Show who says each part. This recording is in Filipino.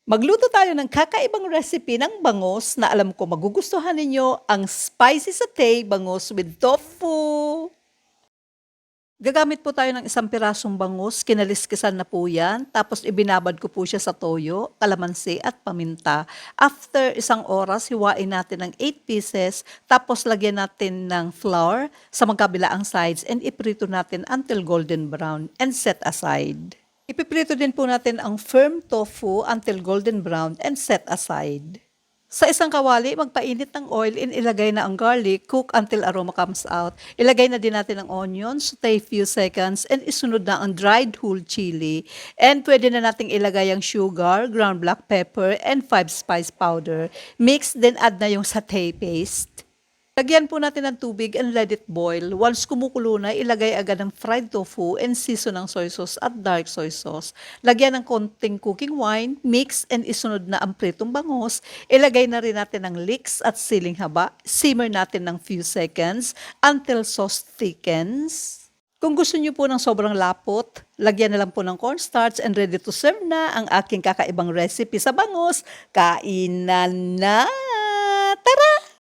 Speaker 1: Magluto tayo ng kakaibang recipe ng bangus na alam ko magugustuhan ninyo, ang spicy satay bangus with tofu. Gagamit po tayo ng isang pirasong bangus, kinaliskisan na po yan, tapos ibinabad ko po siya sa toyo, kalamansi at paminta. After isang oras, hiwain natin ng 8 pieces, tapos lagyan natin ng flour sa magkabilaang sides and iprito natin until golden brown and set aside. Ipiprito din po natin ang firm tofu until golden brown and set aside. Sa isang kawali, magpainit ng oil and ilagay na ang garlic, cook until aroma comes out. Ilagay na din natin ang onions, saute few seconds, and isunod na ang dried whole chili. And pwede na nating ilagay ang sugar, ground black pepper, and 5 spice powder. Mix, then add na yung satay paste. Lagyan po natin ng tubig and let it boil. Once kumukulo na, ilagay agad ang fried tofu and season ng soy sauce at dark soy sauce. Lagyan ng konting cooking wine, mix and isunod na ang pritong bangus. Ilagay na rin natin ang leeks at siling haba. Simmer natin ng few seconds until sauce thickens. Kung gusto niyo po ng sobrang lapot, lagyan na lang po ng cornstarch and ready to serve na ang aking kakaibang recipe sa bangus. Kainan na! Tara!